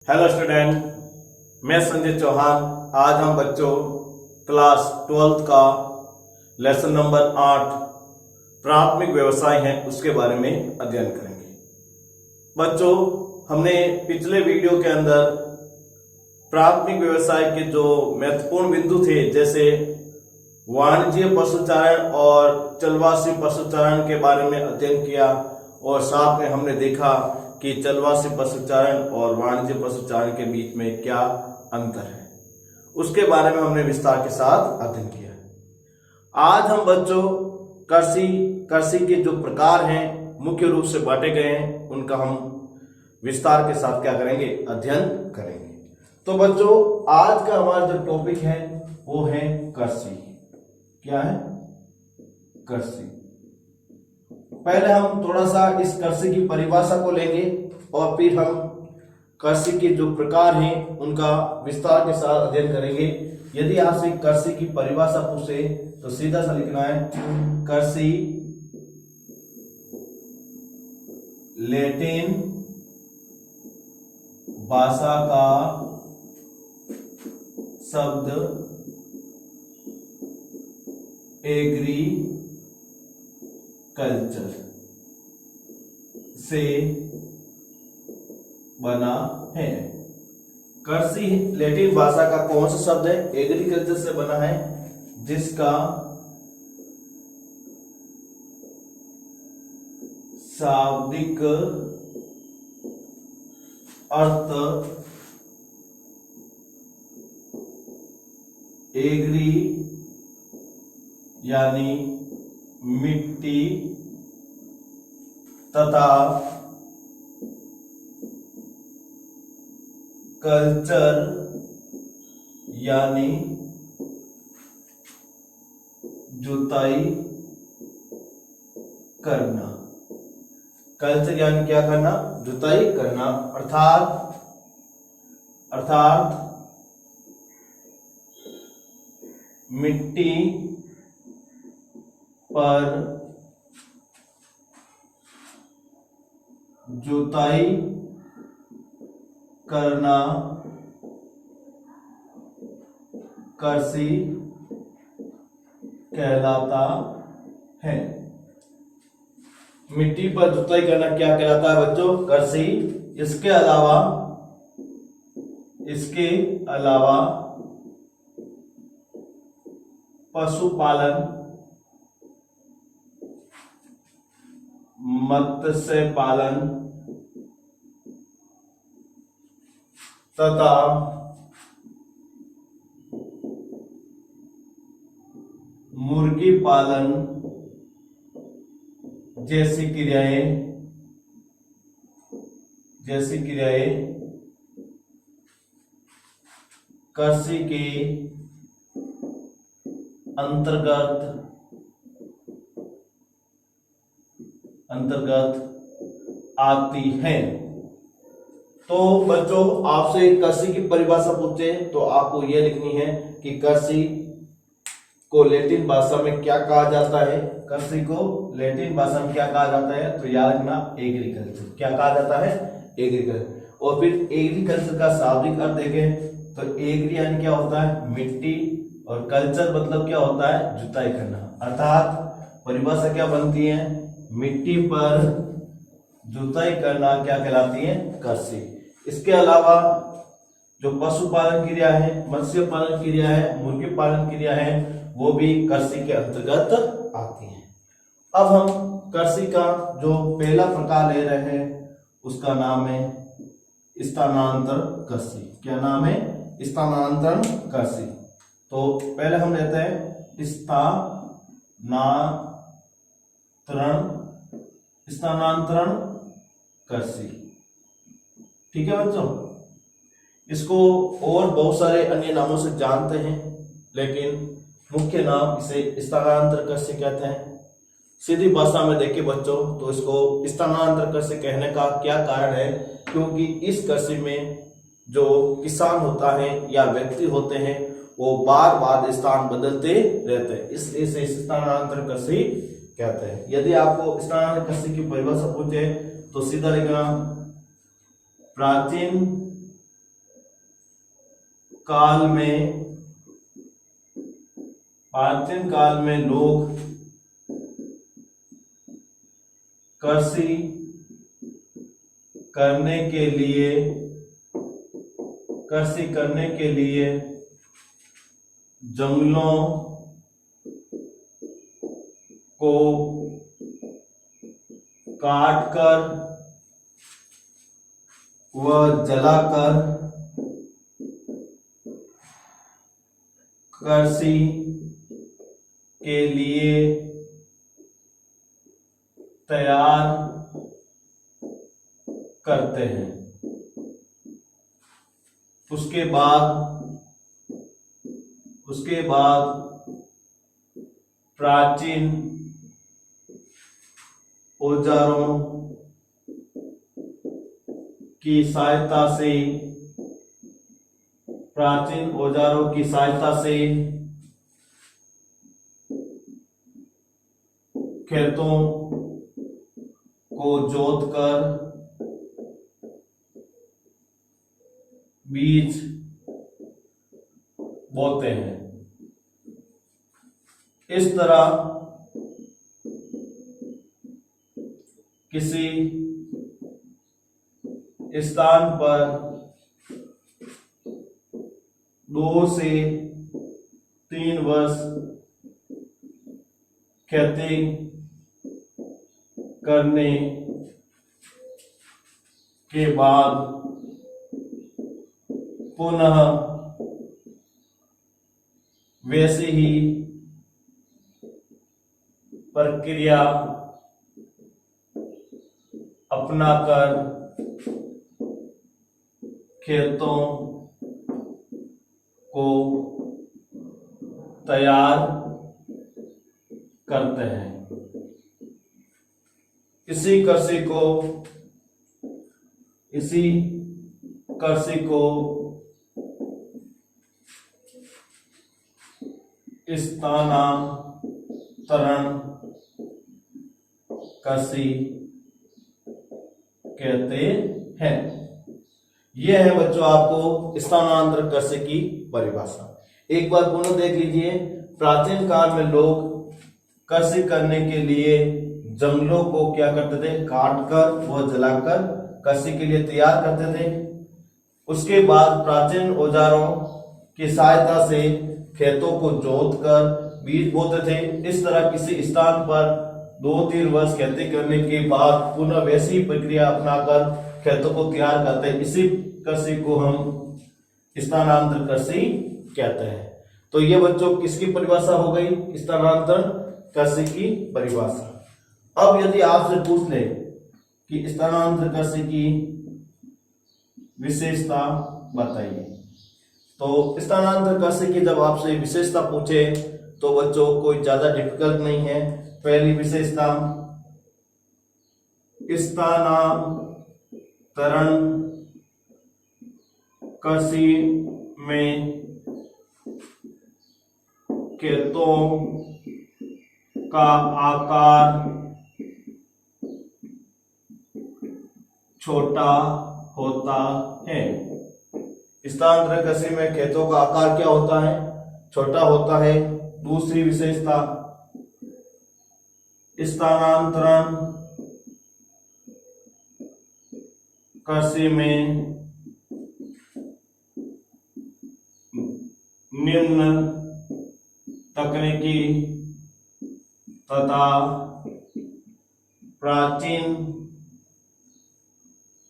Hello student, मैं संजय चौहान। आज हम बच्चों क्लास 12th का लेसन नंबर 8 प्राथमिक व्यवसाय है उसके बारे में अध्ययन करेंगे। बच्चों, हमने पिछले वीडियो के अंदर प्राथमिक व्यवसाय के जो महत्वपूर्ण बिंदु थे, जैसे वाणिज्य पशुचारण और चलवासी पशुचारण के बारे में अध्ययन किया और साथ में हमने देखा कि चलवासी पशुचारण और वाणिज्य पशुचारण के बीच में क्या अंतर है, उसके बारे में हमने विस्तार के साथ अध्ययन किया। आज हम बच्चों कृषि के जो प्रकार हैं मुख्य रूप से बांटे गए हैं, उनका हम विस्तार के साथ क्या करेंगे, अध्ययन करेंगे। तो बच्चों, आज का हमारा जो टॉपिक है वो है कृषि। क्या है? कृषि। पहले हम थोड़ा सा इस कृषि की परिभाषा को लेंगे और फिर हम कृषि के जो प्रकार हैं उनका विस्तार के साथ अध्ययन करेंगे। यदि आपसे कृषि की परिभाषा पूछे तो सीधा सा लिखना है कृषि लैटिन भाषा का शब्द एग्रीकल्चर से बना है। कृषि लैटिन भाषा का कौन सा शब्द है? एग्रीकल्चर से बना है, जिसका शाब्दिक अर्थ एग्री यानी मिट्टी तथा कल्चर यानी जुताई करना। कल्चर यानी क्या करना? जुताई करना। अर्थात मिट्टी पर जुताई करना कृषि कहलाता है। मिट्टी पर जुताई करना क्या कहलाता है बच्चों? कृषि। इसके अलावा पशुपालन, मत्स्य पालन तथा मुर्गी पालन जैसी क्रियाएं कृषि के अंतर्गत आती हैं। तो बच्चों, आपसे कृषि की परिभाषा पूछे तो आपको यह लिखनी है कि कृषि को लैटिन भाषा में क्या कहा जाता है। कृषि को लैटिन भाषा में क्या कहा जाता है? तो याद रखना, एग्रीकल्चर। क्या कहा जाता है? एग्रीकल्चर। और फिर एग्रीकल्चर का शाब्दिक अर्थ देखें तो एग्री यानी क्या होता है? मिट्टी, और कल्चर मतलब क्या होता है? जुताई करना। अर्थात परिभाषा क्या बनती है? मिट्टी पर जुताई करना क्या कहलाती है? कृषि। इसके अलावा जो पशुपालन क्रिया है, मत्स्य पालन क्रिया है, मुर्गी पालन क्रिया है, वो भी कृषि के अंतर्गत आती है। अब हम कृषि का जो पहला प्रकार ले रहे हैं उसका नाम है स्थानांतरण कृषि। क्या नाम है? स्थानांतरण कृषि। तो पहले हम लेते हैं स्थानांतरण कृषि। ठीक है बच्चों, इसको और बहुत सारे अन्य नामों से जानते हैं, लेकिन मुख्य नाम इसे स्थानांतरण कृषि कहते हैं। सीधी भाषा में देखिए बच्चों, तो इसको स्थानांतरण कृषि कहने का क्या कारण है? क्योंकि इस कृषि में जो किसान होता है या व्यक्ति होते हैं वो बार बार स्थान बदलते रहते हैं, इसलिए इसे स्थानांतरण कृषि कहते हैं। यदि आपको स्थानांतरण कृषि की परिभाषा पूछे तो सीधा लिखना प्राचीन काल में प्राचीन काल में लोग कृषि करने के लिए जंगलों को काटकर व जलाकर कृषि के लिए तैयार करते हैं। उसके बाद प्राचीन औजारों की सहायता से खेतों को जोतकर बीज बोते हैं। इस तरह किसी स्थान पर 2 से 3 वर्ष खेती करने के बाद पुनः वैसी ही प्रक्रिया अपनाकर खेतों को तैयार करते हैं। इसी कृषि को स्थानांतरण कृषि कहते हैं। यह है बच्चों आपको स्थानांतरण कृषि की परिभाषा। एक बार पुनः देख लीजिए। प्राचीन काल में लोग कृषि करने के लिए जंगलों को क्या करते थे? काटकर व जलाकर कृषि के लिए तैयार करते थे। उसके बाद प्राचीन औजारों की सहायता से खेतों को जोतकर बीज बोते थे। इस तरह किसी स्थान पर 2-3 वर्ष खेती करने के बाद पुनः वैसी प्रक्रिया अपनाकर खेतों को तैयार करते हैं। इसी कृषि को हम स्थानांतरण कृषि कहते हैं। तो ये बच्चों किसकी परिभाषा हो गई? स्थानांतरण कृषि की परिभाषा। अब यदि आपसे पूछ ले कि स्थानांतरण कृषि की विशेषता बताइए, तो स्थानांतरण कृषि की जब आपसे विशेषता पूछे तो बच्चों कोई ज्यादा डिफिकल्ट नहीं है। पहली विशेषता, स्थानांतरण कृषि में खेतों का आकार छोटा होता है। स्थानांतरण कृषि में खेतों का आकार क्या होता है? छोटा होता है। दूसरी विशेषता, स्थानांतरण कृषि में निम्न तकनीकी तथा प्राचीन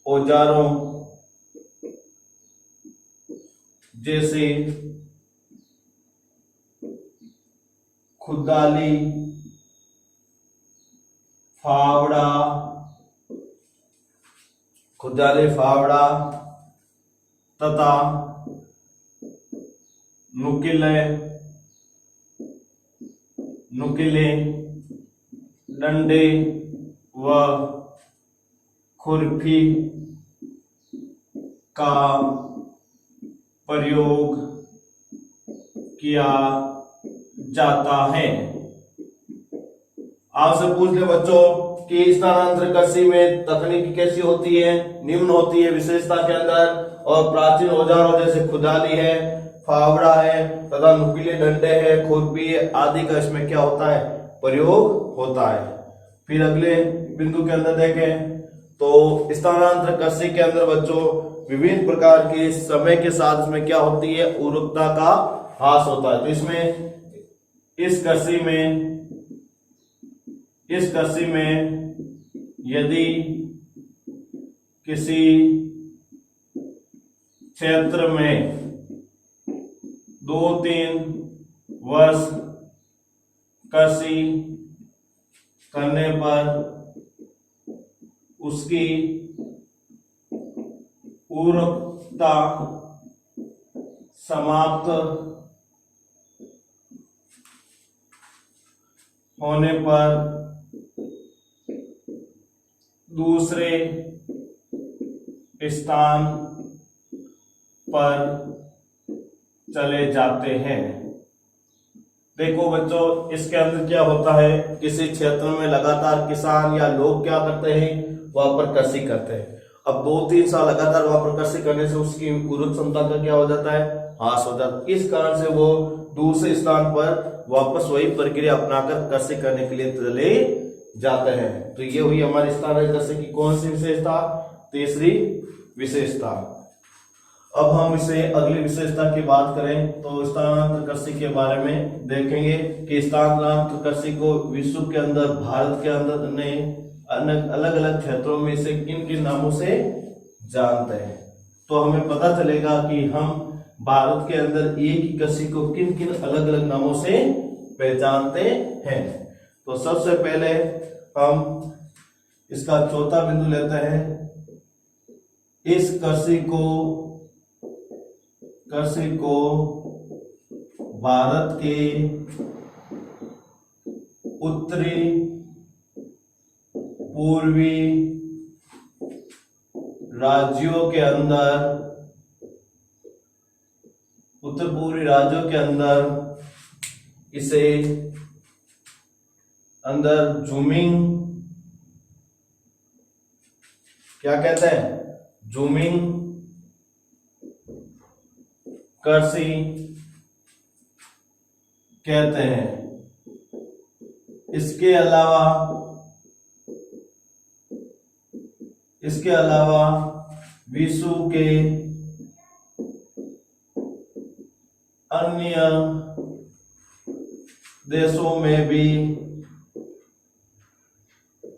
औजारों जैसे खुदाली, फावड़ा तथा नुकीले डंडे व खुरपी का प्रयोग किया जाता है। आपसे पूछ ले बच्चों कि स्थानांतरण कृषि में तकनीकी कैसी होती है? निम्न होती है विशेषता के अंदर। और प्राचीन औजारों जैसे खुदाली है, फावड़ा है तथा नुकीले डंडे है, खुरपी है आदि का इसमें क्या होता है, प्रयोग होता है। फिर अगले बिंदु के अंदर देखें तो स्थानांतर कृषि के अंदर बच्चों विभिन्न प्रकार के समय के साथ इसमें क्या होती है, उर्वरकता का ह्रास होता है। तो इसमें इस कृषि में यदि किसी क्षेत्र में 2-3 वर्ष कृषि करने पर उसकी उर्वरकता समाप्त होने पर दूसरे स्थान पर चले जाते हैं। देखो बच्चों इसके अंदर क्या होता है, किसी क्षेत्र में लगातार किसान या लोग क्या करते हैं, वहां पर कृषि करते हैं। अब 2-3 साल लगातार वहां पर कृषि करने से उसकी उर्वरक क्षमता का क्या हो जाता है, ह्रास हो जाता है। इस कारण से वो दूसरे स्थान पर वापस वही प्रक्रिया अपनाकर कृषि करने के लिए चले जाते हैं। तो ये हुई हमारी स्थानांतरित कृषि की कौन सी विशेषता, तीसरी विशेषता। अब हम इसे अगली विशेषता की बात करें तो स्थानांतरित कृषि के बारे में देखेंगे कि स्थानांतरित कृषि को विश्व के अंदर, भारत के अंदर ने अलग अलग क्षेत्रों में इसे किन किन नामों से जानते हैं। तो हमें पता चलेगा कि हम भारत के अंदर एक ही कृषि को किन किन अलग अलग नामों से पहचानते हैं। तो सबसे पहले हम इसका चौथा बिंदु लेते हैं। इस कृषि को भारत के उत्तरी पूर्वी राज्यों के अंदर इसे जूमिंग क्या कहते हैं, जूमिंग कृषि कहते हैं। इसके अलावा विश्व के अन्य देशों में भी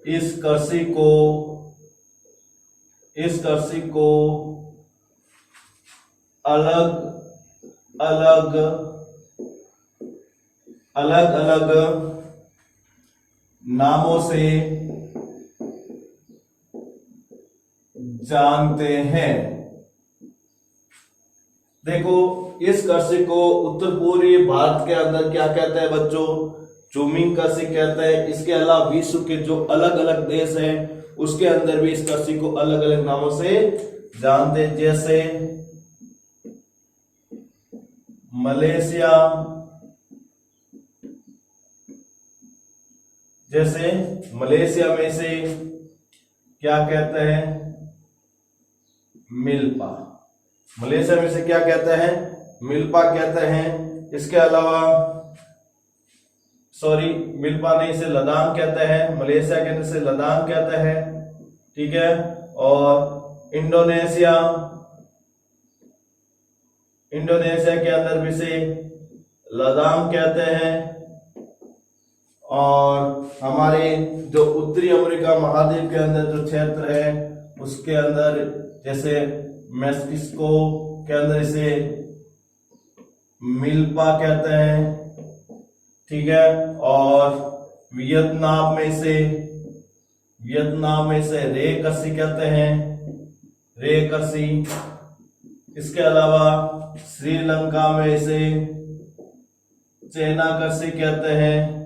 इस कृषि को अलग अलग नामों से जानते हैं। देखो इस कृषि को उत्तर पूर्वी भारत के अंदर क्या कहते हैं बच्चों, जूमिंग कृषि कहते हैं। इसके अलावा विश्व के जो अलग अलग देश हैं उसके अंदर भी इस कृषि को अलग अलग नामों से जानते हैं, जैसे मलेशिया में से क्या कहते हैं, मिल्पा। मलेशिया में से क्या कहते हैं, मिल्पा कहते हैं। इसके अलावा मिल्पा नहीं, इसे लदान कहते हैं। मलेशिया के अंदर से लदान कहते हैं, ठीक है। और इंडोनेशिया के अंदर भी से लदान कहते हैं। और हमारे जो उत्तरी अमेरिका महाद्वीप के अंदर जो क्षेत्र है उसके अंदर जैसे मेक्सिको के अंदर इसे मिल्पा कहते हैं, ठीक है। और वियतनाम में इसे रे कृषि कहते हैं, रे कृषि। इसके अलावा श्रीलंका में इसे चेना कृषि कहते हैं।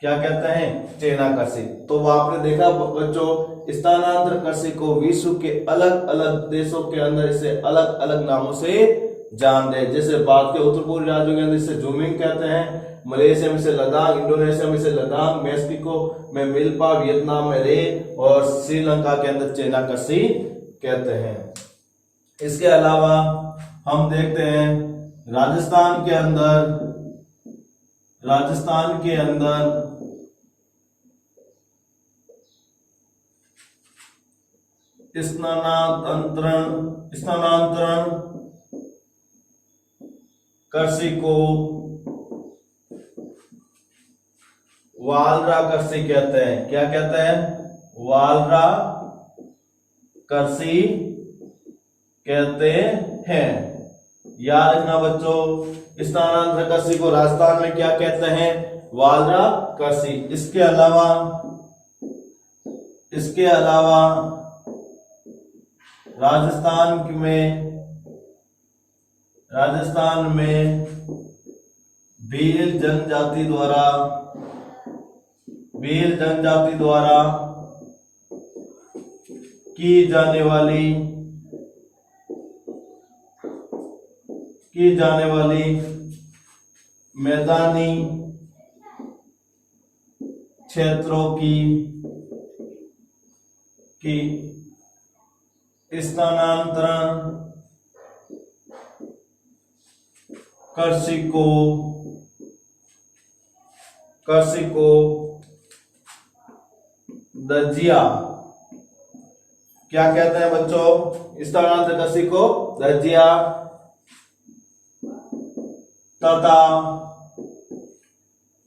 क्या कहते हैं, चेना कृषि। तो आपने देखा बच्चों, स्थानांतरित कृषि को विश्व के अलग अलग देशों के अंदर इसे अलग अलग नामों से जानते हैं। जैसे भारत के उत्तर पूर्वी राज्यों के अंदर इसे जूमिंग कहते हैं, मलेशिया में से लद्दाख, इंडोनेशिया में से लद्दाख, मेक्सिको में मिल्पा, वियतनाम में रे और श्रीलंका के अंदर चेना कृषि कहते हैं। इसके अलावा हम देखते हैं राजस्थान के अंदर स्थानांतरण कृषि को वालरा कृषि कहते हैं। क्या कहते हैं? वालरा कृषि कहते हैं। याद रखना बच्चों, स्थानांतरण कृषि को राजस्थान में क्या कहते हैं? वालरा कृषि। इसके अलावा राजस्थान में भील जनजाति द्वारा की जाने वाली मैदानी क्षेत्रों की स्थानांतरण कृषि को दजिया क्या कहते हैं बच्चों? स्थानांतरण कृषि को दजिया तथा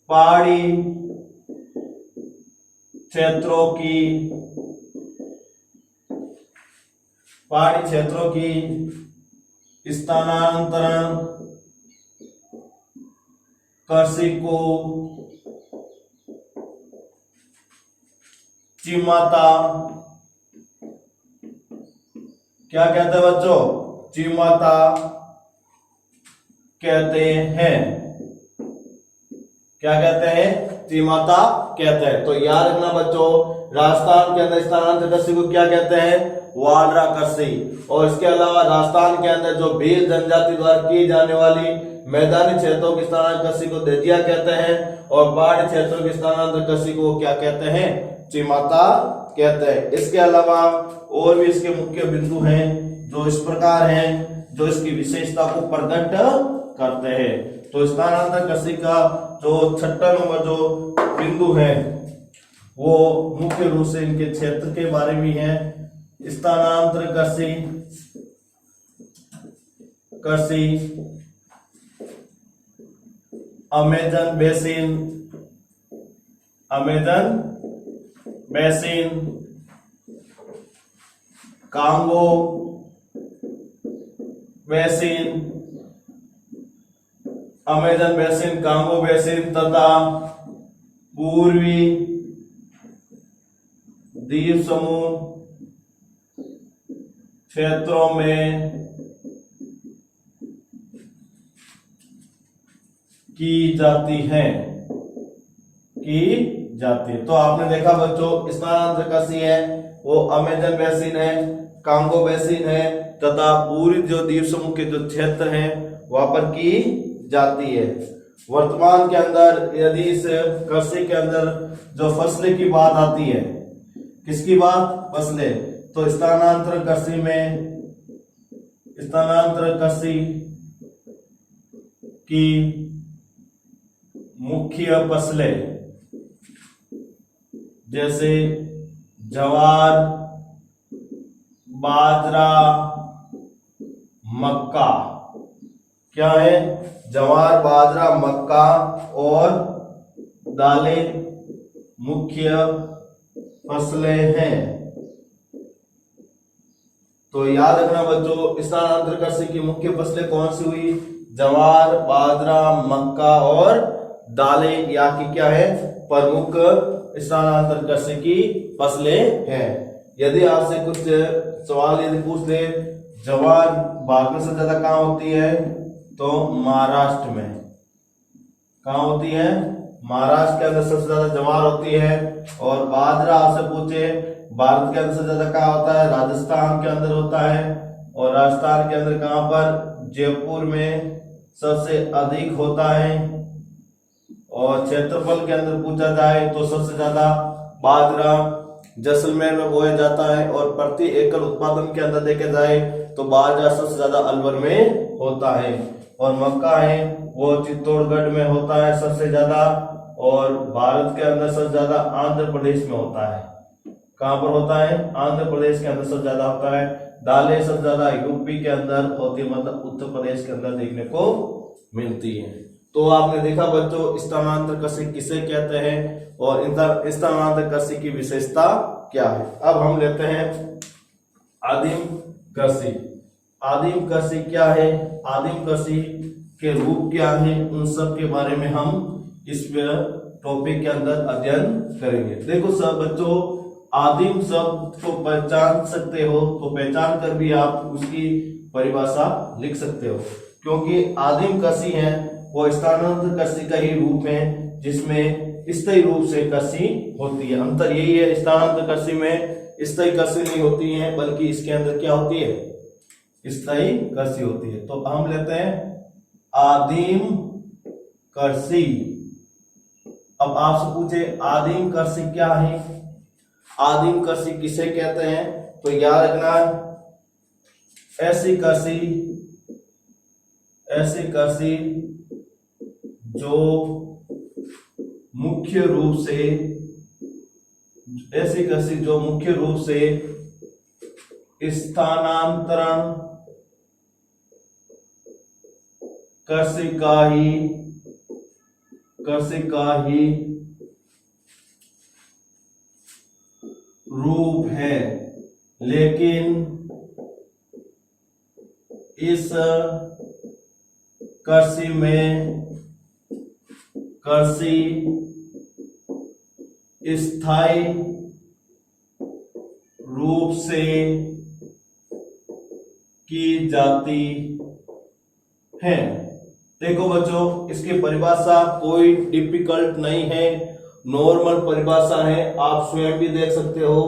पहाड़ी क्षेत्रों की स्थानांतरण कृषि को चिमाता क्या कहते हैं बच्चों? चिमाता कहते हैं। क्या कहते हैं? चिमाता कहते हैं। तो याद रखना बच्चों, राजस्थान के अंदर स्थानांतरण कृषि को क्या कहते हैं? वालरा कृषि। और इसके अलावा राजस्थान के अंदर जो भील जनजाति द्वारा की जाने वाली मैदानी क्षेत्रों की स्थानांतरण कृषि को दजिया कहते हैं और पहाड़ी क्षेत्रों की स्थानांतरण कृषि को क्या कहते हैं? चिमाता कहते हैं। इसके अलावा और भी इसके मुख्य बिंदु हैं जो इस प्रकार हैं, जो इसकी विशेषता को प्रकट करते हैं। तो स्थानांतरण कृषि का जो 6वां नंबर जो बिंदु है वो मुख्य रूप से इनके क्षेत्र के बारे में है। स्थानांतरण कृषि अमेजन बेसिन, कांगो बेसिन तथा पूर्वी द्वीप समूह क्षेत्रों में की जाती है। तो आपने देखा बच्चों, स्थानांतरण कृषि है वो अमेजन बेसिन है, कांगो बेसिन है तथा पूरी जो द्वीप समूह के जो क्षेत्र हैं वहां पर की जाती है। वर्तमान के अंदर यदि इस कृषि के अंदर जो फसलें की बात आती है, किसकी बात? फसलें। तो स्थानांतरण कृषि की मुख्य फसलें जैसे ज्वार, बाजरा, मक्का। क्या है? ज्वार, बाजरा, मक्का और दालें मुख्य फसलें हैं। तो याद रखना बच्चों, स्थानांतरण कृषि की मुख्य फसलें कौन सी हुई? ज्वार, बाजरा, मक्का और दालें यहाँ की क्या है? प्रमुख स्थानांतरण कृषि की फसलें हैं। यदि आपसे कुछ सवाल यदि पूछ ले, ज्वार भारत में सबसे ज्यादा कहाँ होती है? तो महाराष्ट्र में। कहाँ होती है? महाराष्ट्र के अंदर सबसे ज्यादा ज्वार होती है। और बाजरा आपसे पूछे भारत के अंदर सबसे ज्यादा कहाँ होता है? राजस्थान के अंदर होता है। और राजस्थान के अंदर कहाँ पर? जयपुर में सबसे अधिक होता है। और क्षेत्रफल के अंदर पूछा जाए तो सबसे ज्यादा बाजरा जैसलमेर में बोया जाता है। और प्रति एकड़ उत्पादन के अंदर देखे जाए तो बाजरा सबसे ज्यादा अलवर में होता है। और मक्का है वो चित्तौड़गढ़ में होता है सबसे ज्यादा, और भारत के अंदर सबसे ज्यादा आंध्र प्रदेश में होता है। कहां पर होता है? आंध्र प्रदेश के अंदर सबसे ज्यादा होता है। दालें सबसे ज्यादा यूपी के अंदर होती है, मतलब उत्तर प्रदेश के अंदर देखने को मिलती है। तो आपने देखा बच्चों स्थानांतर कृषि किसे कहते हैं और स्थानांतर कृषि की विशेषता क्या है। अब हम लेते हैं आदिम कृषि। आदिम कृषि क्या है, आदिम कृषि के रूप क्या है, उन सब के बारे में हम इस टॉपिक के अंदर अध्ययन करेंगे। देखो सब बच्चों, आदिम शब्द को पहचान सकते हो तो पहचान कर भी आप उसकी परिभाषा लिख सकते हो, क्योंकि आदिम कृषि है वो स्थानांतर कृषि का ही रूप है जिसमें स्थायी रूप से कृषि होती है। अंतर यही है, स्थानांतर कृषि में स्थायी कृषि नहीं होती है बल्कि इसके अंदर क्या होती है, स्थायी कृषि होती है। तो हम लेते हैं आदिम कृषि। अब आपसे पूछे आदिम कृषि क्या है, आदिम कृषि किसे कहते हैं, तो याद रखना ऐसी कृषि जो मुख्य रूप से स्थानांतरण कृषि का ही रूप है, लेकिन इस कृषि में स्थायी रूप से की जाती है। देखो बच्चों, इसकी परिभाषा कोई डिफिकल्ट नहीं है, नॉर्मल परिभाषा है, आप स्वयं भी देख सकते हो।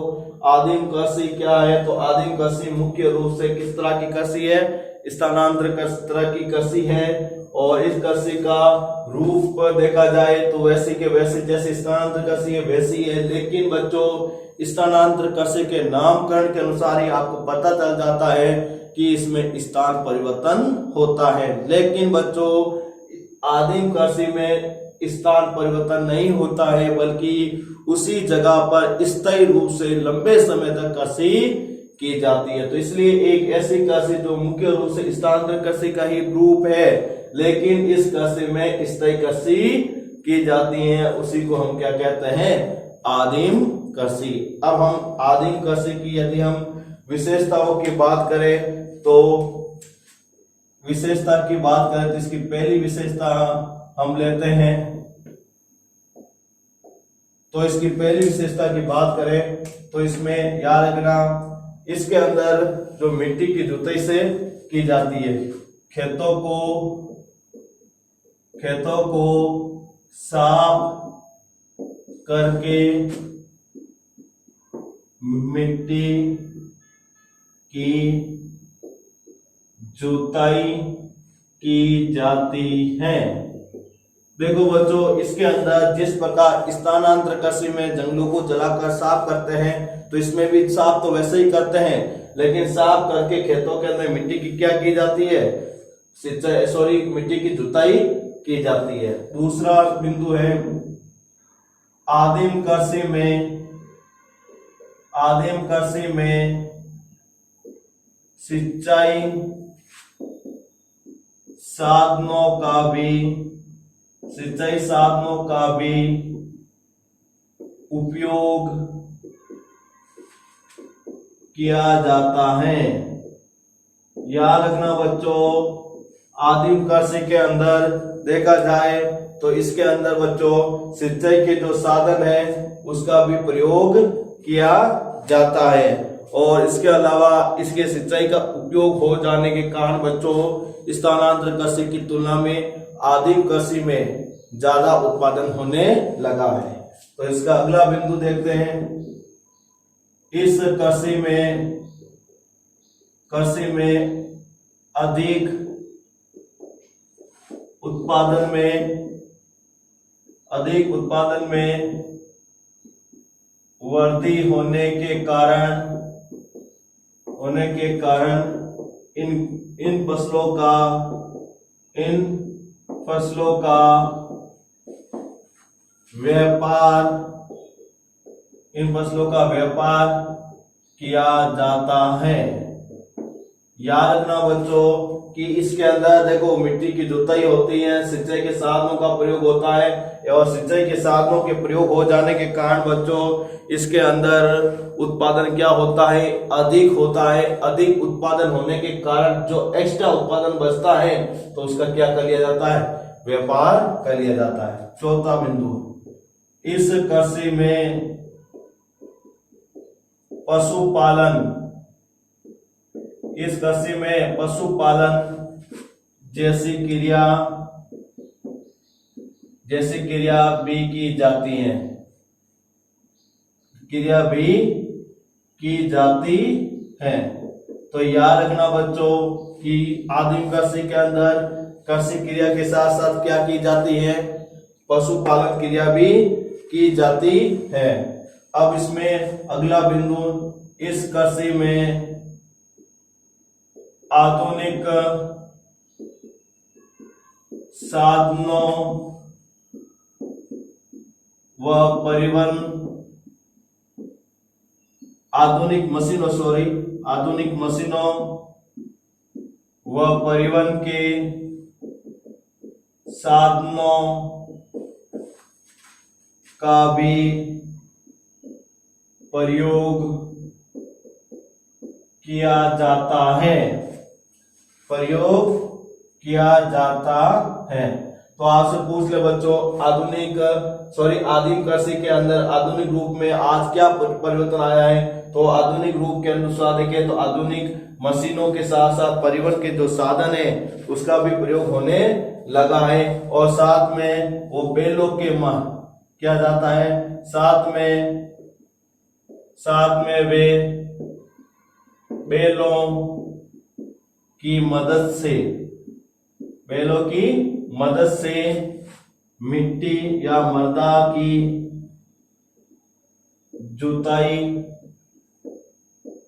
आदिम कृषि क्या है, तो आदिम कृषि मुख्य रूप से किस तरह की कृषि है, स्थानांतर तरह की कृषि है। और इस कृषि का रूप देखा जाए तो वैसे के वैसे जैसे स्थानांतर कृषि है वैसी है, लेकिन बच्चों स्थानांतर कृषि के नामकरण के अनुसार ही आपको पता चल जाता है कि इसमें स्थान परिवर्तन होता है। लेकिन बच्चों आदिम कृषि में स्थान परिवर्तन नहीं होता है, बल्कि उसी जगह पर स्थायी रूप से लंबे समय तक कृषि की जाती है। तो इसलिए एक ऐसी कृषि जो मुख्य रूप से स्थानांतर कृषि का ही रूप है, लेकिन इस कृषि में स्थायी कृषि की जाती है, उसी को हम क्या कहते हैं, आदिम कृषि। अब हम आदिम कृषि की यदि हम विशेषताओं की बात करें तो इसकी पहली विशेषता हम लेते हैं, तो इसकी पहली विशेषता की बात करें तो इसमें याद रखना इसके अंदर जो मिट्टी की जुताई से की जाती है, खेतों को साफ करके मिट्टी की जुताई की जाती है। देखो बच्चों, इसके अंदर जिस प्रकार स्थानांतर कृषि में जंगलों को जलाकर साफ करते हैं, तो इसमें भी साफ तो वैसे ही करते हैं, लेकिन साफ करके खेतों के अंदर मिट्टी की क्या की जाती है, मिट्टी की जुताई की जाती है। दूसरा बिंदु है आदिम कृषि में सिंचाई साधनों का भी उपयोग किया जाता है। याद रखना बच्चों, आदिम कृषि के अंदर देखा जाए तो इसके अंदर बच्चों सिंचाई के जो साधन है उसका भी प्रयोग किया जाता है, और इसके अलावा इसके सिंचाई का उपयोग हो जाने के कारण बच्चों स्थानांतर कृषि की तुलना में आदिम कृषि में ज्यादा उत्पादन होने लगा है। तो इसका अगला बिंदु देखते हैं, इस कृषि में अधिक उत्पादन में वृद्धि होने के कारण इन फसलों का इन फसलों का व्यापार किया जाता है। याद रखना बच्चों कि इसके अंदर देखो मिट्टी की जुताई होती है, सिंचाई के साधनों का प्रयोग होता है और सिंचाई के साधनों के प्रयोग हो जाने के कारण बच्चों इसके अंदर उत्पादन क्या होता है, अधिक होता है। अधिक उत्पादन होने के कारण जो एक्स्ट्रा उत्पादन बचता है तो उसका क्या कर लिया जाता है, व्यापार कर लिया जाता है। चौथा बिंदु, इस कृषि में पशुपालन जैसी क्रिया भी की जाती है, तो याद रखना बच्चों कि आदिम कृषि के अंदर कृषि क्रिया के साथ साथ क्या की जाती है, पशुपालन क्रिया भी की जाती है। अब इसमें अगला बिंदु, इस कृषि में आधुनिक साधनों व परिवहन आधुनिक मशीनों व परिवहन के साधनों का भी प्रयोग किया जाता है। तो आपसे पूछ ले बच्चों, आदिम कृषि के अंदर आधुनिक रूप में आज क्या परिवर्तन आया है, तो आधुनिक रूप के अनुसार देखें तो आधुनिक मशीनों के साथ साथ परिवहन के जो साधन है उसका भी प्रयोग होने लगा है। और साथ में वो बैलों के क्या जाता है, साथ में वे बैलों की मदद से मिट्टी या मृदा की जुताई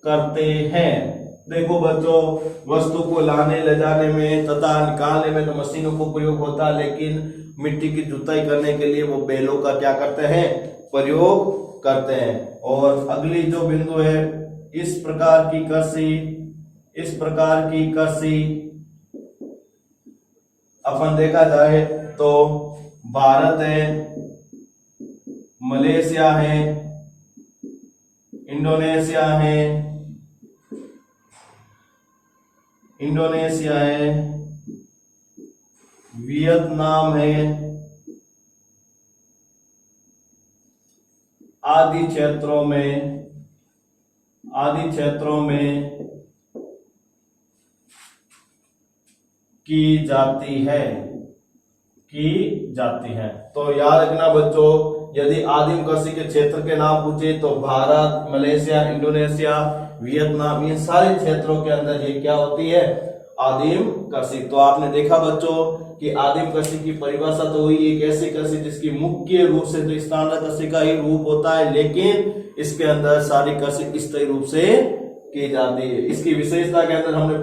करते हैं। देखो बच्चों, वस्तु को लाने ले जाने में तथा निकालने में तो मशीनों को प्रयोग होता है, लेकिन मिट्टी की जुताई करने के लिए वो बैलों का क्या करते हैं, प्रयोग करते हैं। और अगली जो बिंदु है, इस प्रकार की कृषि अपन देखा जाए तो भारत है, मलेशिया है, इंडोनेशिया है, वियतनाम है, आदि क्षेत्रों में की जाती है। तो याद रखना बच्चों, यदि आदिम कृषि के क्षेत्र के नाम पूछे तो भारत, मलेशिया, इंडोनेशिया, वियतनाम, ये सारे क्षेत्रों के अंदर ये क्या होती है, आदिम कृषि। तो आपने देखा बच्चों कि आदिम कृषि की परिभाषा तो हुई एक ऐसी कृषि जिसकी मुख्य रूप से तो स्थानीय कृषि का ही रूप होता है, लेकिन इसके अंदर सारी कृषि स्थायी रूप से की जाती है। इसकी विशेषता के अंदर हमने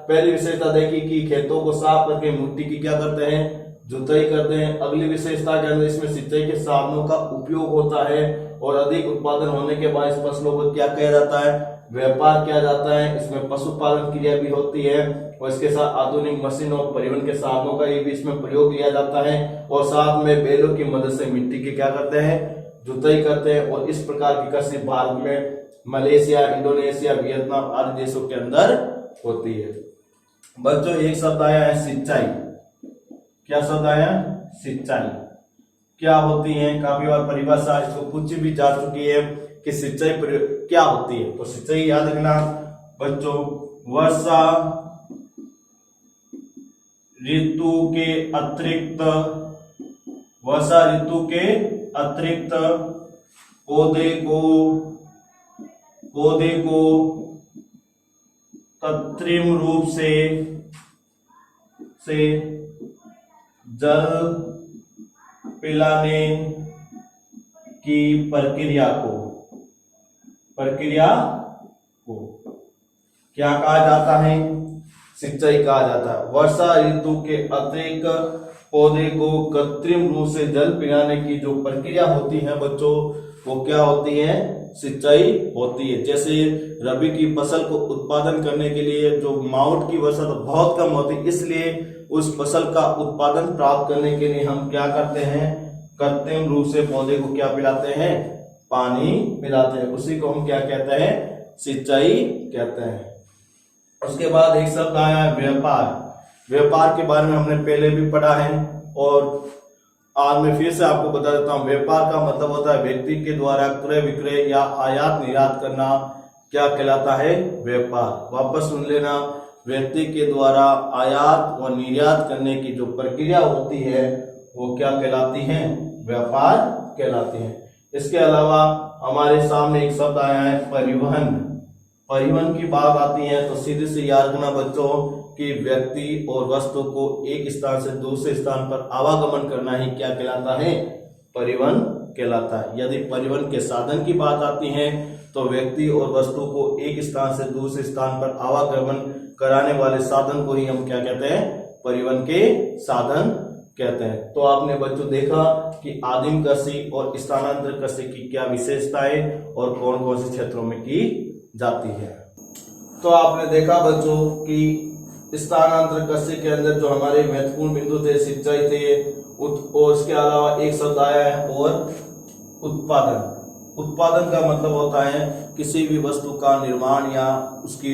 पहली विशेषता देखी कि खेतों को साफ करके मिट्टी की क्या करते हैं, जुताई करते हैं। अगली विशेषता के अंदर इसमें सिंचाई के साधनों का उपयोग होता है और अधिक उत्पादन होने के बाद इस फसलों को क्या किया जाता है, व्यापार किया जाता है। इसमें पशुपालन क्रिया भी होती है और इसके साथ आधुनिक मशीनों और परिवहन के साधनों का भी इसमें प्रयोग किया जाता है और साथ में बैलों की मदद से मिट्टी की क्या करते हैं, जुताई करते हैं। और इस प्रकार की कृषि भारत में मलेशिया, इंडोनेशिया, वियतनाम आदि देशों के अंदर होती है। बच्चों एक शब्द आया है सिंचाई। क्या शब्द आया, सिंचाई क्या होती है, काफी बार परिभाषा इसको पूछी भी जा चुकी है कि सिंचाई क्या होती है। तो सिंचाई याद रखना बच्चों, वर्षा ऋतु के अतिरिक्त पौधे को कृत्रिम रूप से जल पिलाने की प्रक्रिया को क्या कहा जाता है, सिंचाई कहा जाता है। वर्षा ऋतु के अतिरिक्त पौधे को कृत्रिम रूप से जल पिलाने की जो प्रक्रिया होती है बच्चों, वो क्या होती है? सिंचाई होती है। जैसे रबी की फसल को उत्पादन करने के लिए जो माउंट की वर्षा तो बहुत कम होती है, इसलिए उस फसल का उत्पादन प्राप्त करने के लिए हम क्या करते हैं? कृत्रिम रूप से पौधे को क्या पिलाते हैं? पानी पिलाते हैं। उसी को हम क्या कहते हैं? सिंचाई कहते हैं। उसके बाद एक शब्द आया है व्यापार। व्यापार के बारे में हमने पहले भी पढ़ा है और आज मैं फिर से आपको बता देता हूं। व्यापार का मतलब होता है व्यक्ति के द्वारा क्रय विक्रय या आयात निर्यात करना। क्या कहलाता है? व्यापार। वापस सुन लेना, व्यक्ति के द्वारा आयात व निर्यात करने की जो प्रक्रिया होती है वो क्या कहलाती है? व्यापार कहलाती है। इसके अलावा हमारे सामने एक शब्द आया है परिवहन। परिवहन की बात आती है तो सीधे से याद रखना बच्चों कि व्यक्ति और वस्तु को एक स्थान से दूसरे स्थान पर आवागमन करना ही क्या कहलाता है? परिवहन कहलाता है। यदि परिवहन के साधन की बात आती है तो व्यक्ति और वस्तु को एक स्थान से दूसरे स्थान पर आवागमन कराने वाले साधन को ही हम क्या कहते हैं? परिवहन के साधन कहते हैं। तो आपने बच्चों देखा कि आदिम कृषि और स्थानांतरण कृषि की क्या विशेषताएं और कौन कौन से क्षेत्रों में की जाती है। तो आपने देखा बच्चों कि स्थानांतरण कृषि के अंदर जो हमारे महत्वपूर्ण बिंदु थे, सिंचाई थे, और इसके अलावा एक शब्द आया है और उत्पादन। उत्पादन का मतलब होता है किसी भी वस्तु का निर्माण या उसकी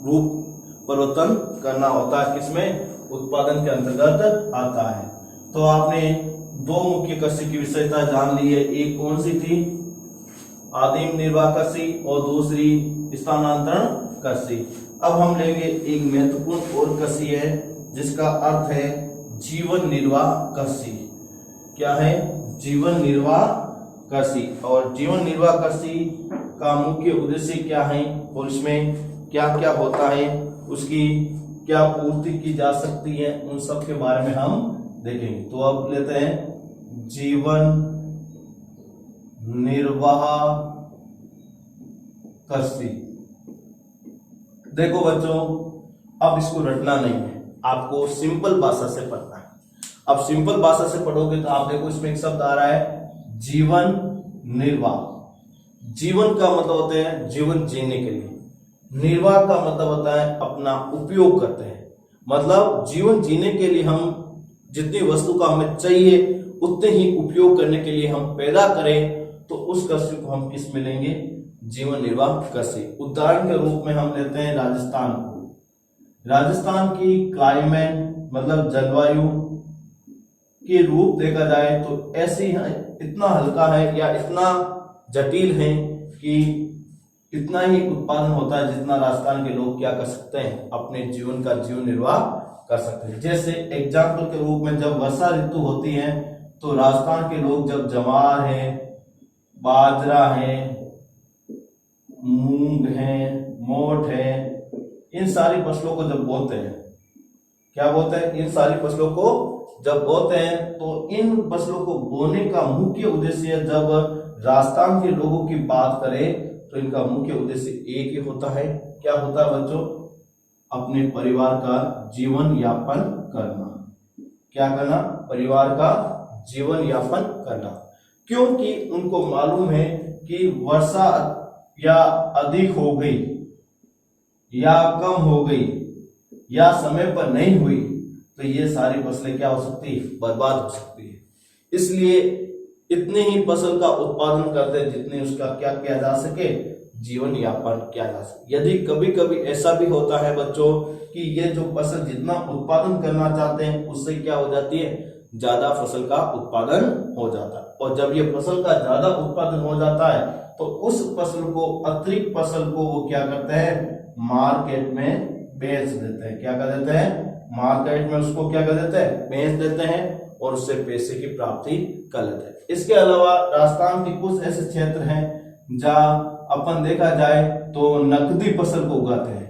रूप परिवर्तन करना होता है। किसमें? उत्पादन के अंतर्गत आता है। तो आपने दो मुख्य कृषि की विशेषता जान ली है। एक कौन सी थी? आदिम निर्वाह कृषि और दूसरी स्थानांतरण कृषि। अब हम लेंगे एक महत्वपूर्ण और कृषि है जिसका अर्थ है जीवन निर्वाह कृषि। क्या है? जीवन निर्वाह कृषि। और जीवन निर्वाह कृषि का मुख्य उद्देश्य क्या है और इसमें क्या क्या होता है, उसकी क्या पूर्ति की जा सकती है, उन सब के बारे में हम देखेंगे। तो अब लेते हैं जीवन निर्वाह कृषि। देखो बच्चों, अब इसको रटना नहीं है, आपको सिंपल भाषा से पढ़ना है। अब सिंपल भाषा से पढ़ोगे तो आप देखो इसमें एक शब्द आ रहा है जीवन निर्वाह। जीवन का मतलब होता है जीवन जीने के लिए, निर्वाह का मतलब होता है अपना उपयोग करते हैं। मतलब जीवन जीने के लिए हम जितनी वस्तु का हमें चाहिए उतने ही उपयोग करने के लिए हम पैदा करें, तो उस कृषि को हम किस में लेंगे? जीवन निर्वाह कृषि। उदाहरण के रूप में हम लेते हैं राजस्थान को। राजस्थान की क्लाइमेट मतलब जलवायु के रूप देखा जाए तो ऐसी इतना हल्का है या इतना जटिल है कि इतना ही उत्पादन होता है जितना राजस्थान के लोग क्या कर सकते हैं? अपने जीवन का जीवन निर्वाह कर सकते हैं। जैसे एग्जाम्पल के रूप में जब वर्षा ऋतु होती है तो राजस्थान के लोग जब ज्वार है, बाजरा है, मूंग है, मोठ है, इन सारी फसलों को जब बोते हैं, क्या बोलते हैं? इन सारी फसलों को जब बोते हैं तो इन फसलों को बोने का मुख्य उद्देश्य, जब राजस्थान के लोगों की बात करें तो इनका मुख्य उद्देश्य एक ही होता है। क्या होता है बच्चों? अपने परिवार का जीवन यापन करना। क्या करना? परिवार का जीवन यापन करना। क्योंकि उनको मालूम है कि वर्षा या अधिक हो गई या कम हो गई या समय पर नहीं हुई तो ये सारी फसलें क्या हो सकती है? बर्बाद हो सकती है। इसलिए इतने ही फसल का उत्पादन करते हैं जितने उसका क्या किया जा सके? जीवन यापन किया जा सके। यदि कभी कभी ऐसा भी होता है बच्चों कि ये जो फसल जितना उत्पादन करना चाहते हैं उससे क्या हो जाती है? ज्यादा फसल का उत्पादन हो जाता है। और जब ये फसल का ज्यादा उत्पादन हो जाता है तो उस फसल को, अतिरिक्त फसल को वो क्या करते हैं? मार्केट में बेच देते हैं। क्या कर देते हैं? मार्केट में उसको क्या कर देते हैं? बेच देते हैं और उससे पैसे की प्राप्ति कर लेते हैं। इसके अलावा राजस्थान के कुछ ऐसे क्षेत्र हैं जहां अपन देखा जाए तो नकदी फसल को उगाते हैं।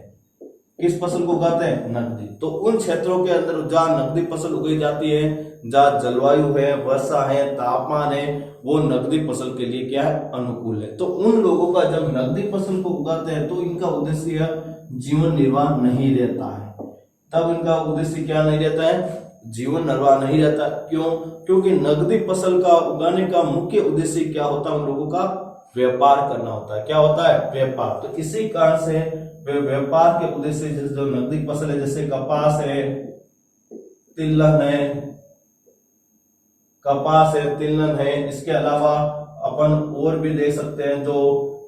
किस फसल को उगाते हैं? नकदी। तो उन क्षेत्रों के अंदर जहां नकदी फसल उगाई जाती है, जहां जलवायु है, वर्षा है, तापमान है, वो नकदी फसल के लिए क्या है? अनुकूल है। तो उन लोगों का जब नकदी फसल को उगाते हैं तो इनका उद्देश्य जीवन निर्वाह नहीं रहता है। तब इनका उद्देश्य क्या नहीं रहता है, जीवन निर्वाह नहीं रहता। क्यों? क्योंकि नकदी फसल का उगाने का मुख्य उद्देश्य क्या होता है, उन लोगों का व्यापार करना होता है। क्या होता है? व्यापार। तो इसी कारण से वे व्यापार के उद्देश्य से जो नकदी फसल है, जैसे कपास है, तिलहन है, कपास है, तिलहन है, इसके अलावा अपन और भी देख सकते हैं जो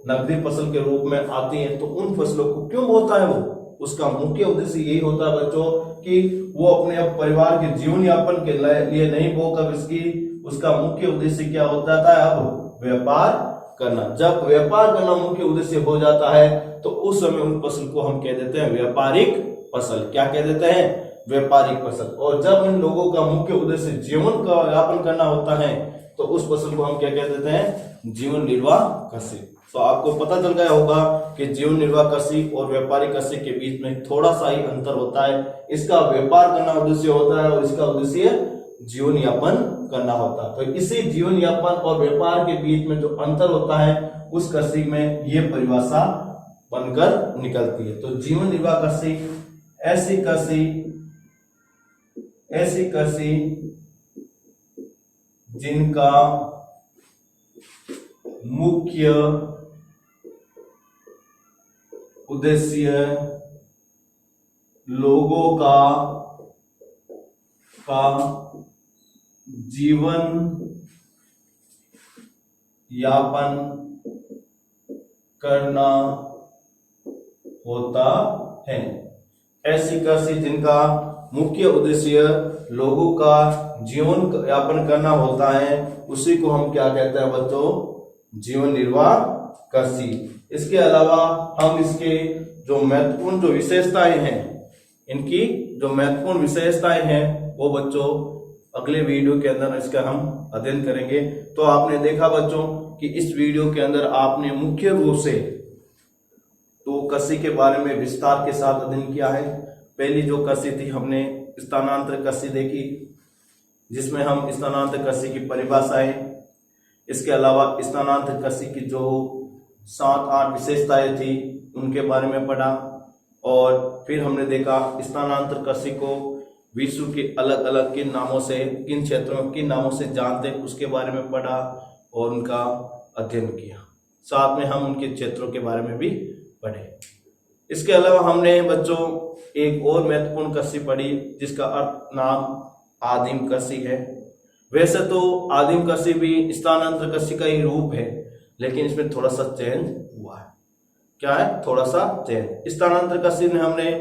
नकदी फसल के रूप में आती हैं। तो उन फसलों को क्यों बोता है वो, उसका मुख्य उद्देश्य यही होता है बच्चों कि वो अपने परिवार के जीवन यापन के लिए नहीं बोकर उसका मुख्य उद्देश्य क्या होता है, अब व्यापार करना। जब व्यापार करना मुख्य उद्देश्य हो जाता है तो उस समय उन फसल को हम कह देते हैं व्यापारिक फसल। क्या कह देते हैं? व्यापारिक फसल। और जब इन लोगों का मुख्य उद्देश्य जीवन का यापन करना होता है तो उस फसल को हम क्या कह देते हैं? जीवन निर्वाह कृषि। तो आपको पता चल गया होगा कि जीवन निर्वाह कृषि और व्यापारिक कृषि के बीच में थोड़ा सा ही अंतर होता है। इसका व्यापार करना उद्देश्य होता है और इसका उद्देश्य जीवन यापन करना होता है। तो इसी जीवन यापन और व्यापार के बीच में जो अंतर होता है उस कृषि में ये परिभाषा बनकर निकलती है। तो जीवन निर्वाह कृषि ऐसी कृषि जिनका मुख्य उद्देश्य लोगों का जीवन यापन करना होता है। ऐसी कृषि जिनका मुख्य उद्देश्य लोगों का जीवन यापन करना होता है उसी को हम क्या कहते हैं बच्चों? जीवन निर्वाह कृषि। इसके अलावा हम इसके जो महत्वपूर्ण जो विशेषताएं हैं, इनकी जो महत्वपूर्ण विशेषताएं हैं वो बच्चों अगले वीडियो के अंदर इसका हम अध्ययन करेंगे। तो आपने देखा बच्चों कि इस वीडियो के अंदर आपने मुख्य रूप से तो कृषि के बारे में विस्तार के साथ अध्ययन किया है। पहली जो कृषि थी हमने स्थानांतर कृषि देखी, जिसमें हम स्थानांतर कृषि की परिभाषाएं, इसके अलावा स्थानांतर कृषि की जो 7-8 विशेषताएं थी उनके बारे में पढ़ा। और फिर हमने देखा स्थानांतर कृषि को विश्व के अलग अलग किन नामों से, किन क्षेत्रों में किन नामों से जानते हैं उसके बारे में पढ़ा और उनका अध्ययन किया। साथ में हम उनके क्षेत्रों के बारे में भी पढ़े। इसके अलावा हमने बच्चों एक और महत्वपूर्ण कृषि पढ़ी जिसका अर्थ नाम आदिम कृषि है। वैसे तो आदिम कृषि भी स्थानांतर कृषि का ही रूप है, लेकिन इसमें थोड़ा सा चेंज हुआ है। क्या है? थोड़ा सा चेंज। स्थानांतर कृषि ने हमने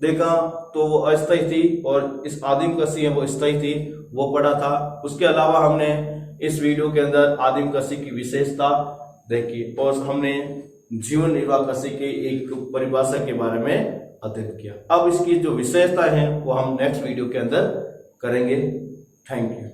देखा तो वो अस्थायी थी और इस आदिम कृषि है वो स्थायी थी, वो पढ़ा था। उसके अलावा हमने इस वीडियो के अंदर आदिम कृषि की विशेषता देखी और हमने जीवन निर्वाह कृषि की एक परिभाषा के बारे में अध्ययन किया। अब इसकी जो विशेषता है वो हम नेक्स्ट वीडियो के अंदर करेंगे। Thank you.